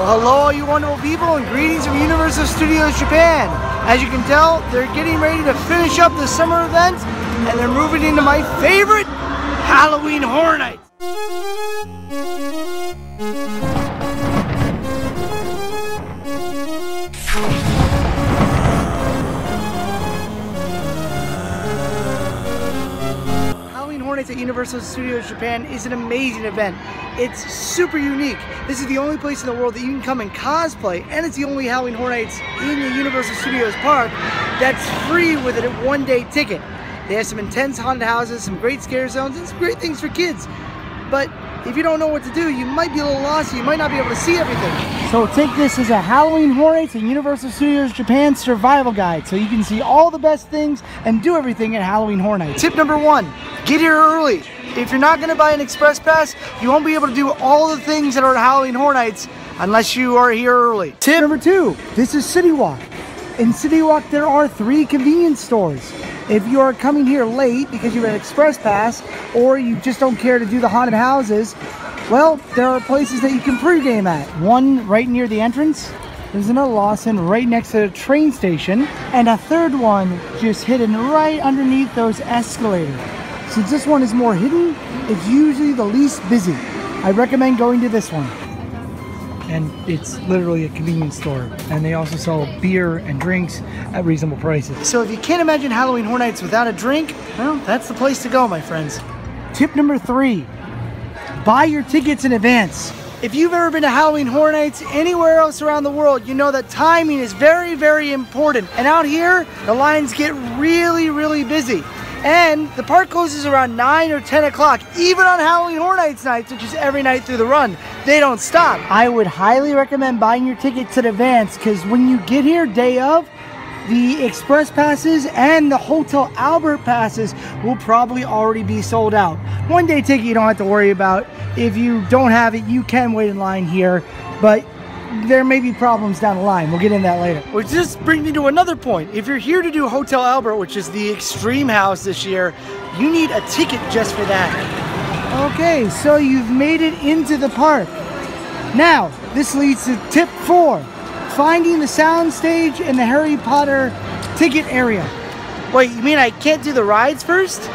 hello all you wonderful people, and greetings from Universal Studios Japan. As you can tell, they're getting ready to finish up the summer event, and they're moving into my favorite, Halloween Horror Nights. At Universal Studios Japan is an amazing event. It's super unique. This is the only place in the world that you can come and cosplay, and it's the only Halloween Horror Nights in the Universal Studios park that's free with a one-day ticket. They have some intense haunted houses, some great scare zones, and some great things for kids. But if you don't know what to do, you might be a little lost, you might not be able to see everything. So take this as a Halloween Horror Nights and Universal Studios Japan survival guide, so you can see all the best things and do everything at Halloween Horror Nights. Tip number 1, get here early. If you're not going to buy an express pass, you won't be able to do all the things that are at Halloween Horror Nights unless you are here early. Tip number 2, this is City Walk. In City Walk, there are 3 convenience stores. If you are coming here late because you have an express pass, or you just don't care to do the haunted houses, well, there are places that you can pregame at. One right near the entrance. There's another Lawson right next to the train station, and a third one just hidden right underneath those escalators. Since this one is more hidden, it's usually the least busy. I recommend going to this one. And it's literally a convenience store, and they also sell beer and drinks at reasonable prices. So if you can't imagine Halloween Horror Nights without a drink, well, that's the place to go, my friends. Tip number 3, buy your tickets in advance. If you've ever been to Halloween Horror Nights anywhere else around the world, you know that timing is very, very important. And out here, the lines get really, really busy. And the park closes around 9 or 10 o'clock, even on Halloween Horror Nights nights, which is every night through the run. They don't stop. I would highly recommend buying your tickets in advance, because when you get here day of, the express passes and the Hotel Albert passes will probably already be sold out. One day ticket you don't have to worry about. If you don't have it, you can wait in line here, but there may be problems down the line. We'll get into that later. Which just brings me to another point. If you're here to do Hotel Albert, which is the extreme house this year, you need a ticket just for that. Okay, so you've made it into the park. Now, this leads to tip 4, finding the soundstage and the Harry Potter ticket area. Wait, you mean I can't do the rides first?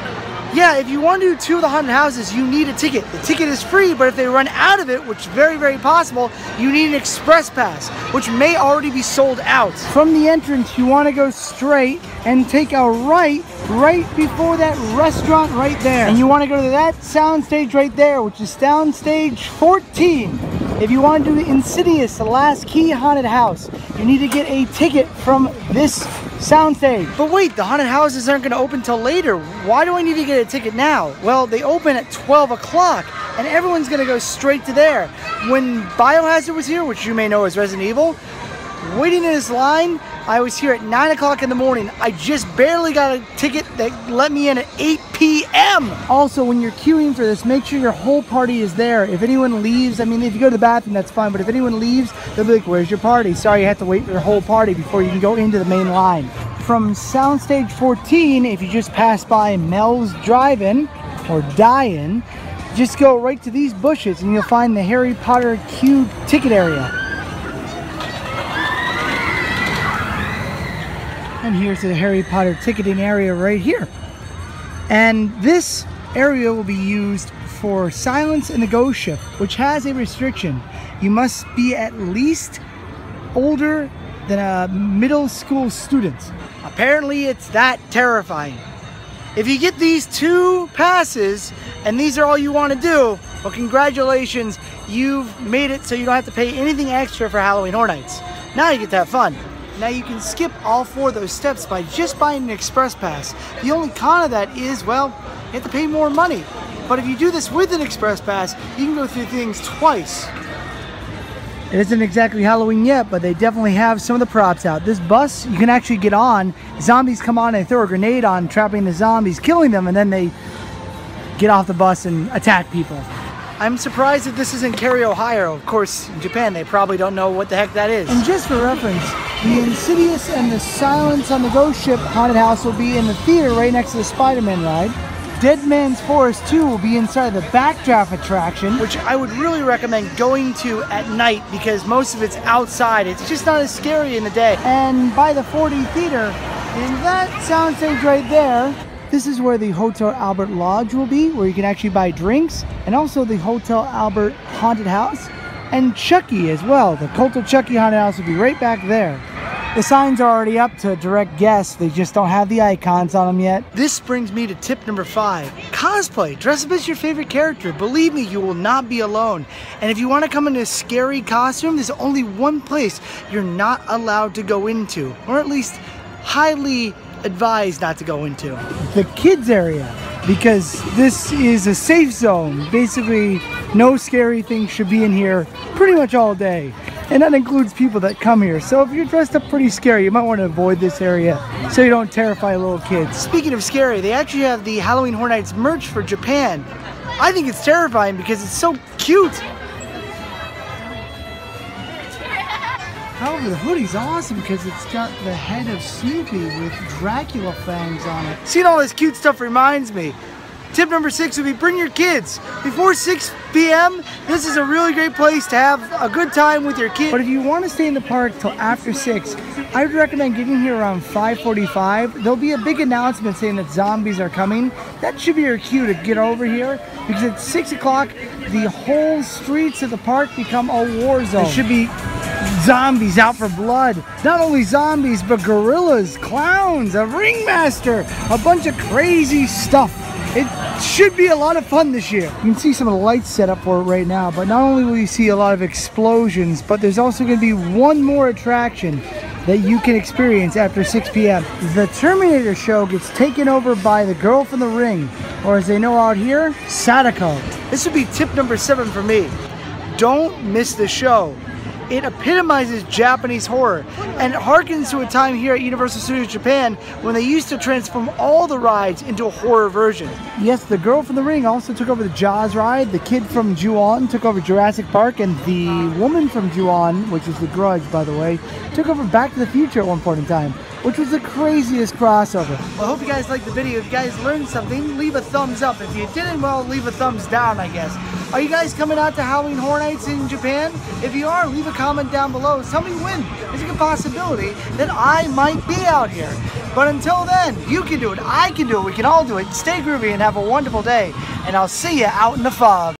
Yeah, if you want to do 2 of the haunted houses, you need a ticket. The ticket is free, but if they run out of it, which is very, very possible, you need an express pass, which may already be sold out. From the entrance, you want to go straight and take a right before that restaurant right there. And you want to go to that soundstage right there, which is soundstage 14. If you want to do Insidious, the last key haunted house, you need to get a ticket from this soundstage. But wait, the haunted houses aren't going to open till later. Why do I need to get a ticket now? Well, they open at 12 o'clock, and everyone's going to go straight to there. When Biohazard was here, which you may know as Resident Evil, waiting in this line, I was here at 9 o'clock in the morning. I just barely got a ticket that let me in at 8 p.m. Also, when you're queuing for this, make sure your whole party is there. If anyone leaves, I mean, if you go to the bathroom, that's fine, but if anyone leaves, they'll be like, where's your party? Sorry, you have to wait for your whole party before you can go into the main line. From Soundstage 14, if you just pass by Mel's Drive-In, or Die-In, just go right to these bushes and you'll find the Harry Potter queue ticket area. And here's the Harry Potter ticketing area right here. And this area will be used for Silence and the Ghost Ship, which has a restriction. You must be at least older than a middle school student. Apparently it's that terrifying. If you get these 2 passes and these are all you want to do, well, congratulations, you've made it so you don't have to pay anything extra for Halloween Horror Nights. Now you get to have fun. Now you can skip all 4 of those steps by just buying an express pass. The only con of that is, well, you have to pay more money. But if you do this with an express pass, you can go through things twice. It isn't exactly Halloween yet, but they definitely have some of the props out. This bus, you can actually get on. Zombies come on and they throw a grenade on, trapping the zombies, killing them, and then they get off the bus and attack people. I'm surprised that this isn't Cary, Ohio. Of course, in Japan, they probably don't know what the heck that is. And just for reference, the Insidious and the Silence on the Ghost Ship haunted house will be in the theater right next to the Spider-Man ride. Dead Man's Forest 2 will be inside the Backdraft attraction, which I would really recommend going to at night because most of it's outside. It's just not as scary in the day. And by the 4D Theater, in that soundstage right there, this is where the Hotel Albert Lodge will be, where you can actually buy drinks, and also the Hotel Albert Haunted House, and Chucky as well. The Cult of Chucky Haunted House will be right back there. The signs are already up to direct guests, they just don't have the icons on them yet. This brings me to tip number 5. Cosplay. Dress up as your favorite character. Believe me, you will not be alone. And if you want to come in a scary costume, there's only one place you're not allowed to go into, or at least highly advised not to go into. The kids area, because this is a safe zone. Basically, no scary things should be in here pretty much all day. And that includes people that come here. So if you're dressed up pretty scary, you might want to avoid this area so you don't terrify little kids. Speaking of scary, they actually have the Halloween Horror Nights merch for Japan. I think it's terrifying because it's so cute. However, the hoodie's awesome because it's got the head of Snoopy with Dracula fangs on it. Seeing all this cute stuff reminds me. Tip number 6 would be bring your kids. Before 6 p.m., this is a really great place to have a good time with your kids. But if you want to stay in the park till after 6, I would recommend getting here around 5:45. There'll be a big announcement saying that zombies are coming. That should be your cue to get over here because at 6 o'clock, the whole streets of the park become a war zone. There should be zombies out for blood. Not only zombies, but gorillas, clowns, a ringmaster, a bunch of crazy stuff. It should be a lot of fun this year. You can see some of the lights set up for it right now, but not only will you see a lot of explosions, but there's also going to be one more attraction that you can experience after 6 p.m. The Terminator show gets taken over by the girl from the ring, or as they know out here, Sadako. This would be tip number 7 for me. Don't miss the show. It epitomizes Japanese horror, and it harkens to a time here at Universal Studios Japan when they used to transform all the rides into a horror version. Yes, the girl from the ring also took over the Jaws ride, the kid from Ju-On took over Jurassic Park, and the woman from Ju-On, which is the Grudge by the way, took over Back to the Future at one point in time, which was the craziest crossover. Well, I hope you guys liked the video. If you guys learned something, leave a thumbs up. If you didn't, well, leave a thumbs down, I guess. Are you guys coming out to Halloween Horror Nights in Japan? If you are, leave a comment down below. Tell me when. There's a good possibility that I might be out here. But until then, you can do it, I can do it, we can all do it. Stay groovy and have a wonderful day. And I'll see you out in the fog.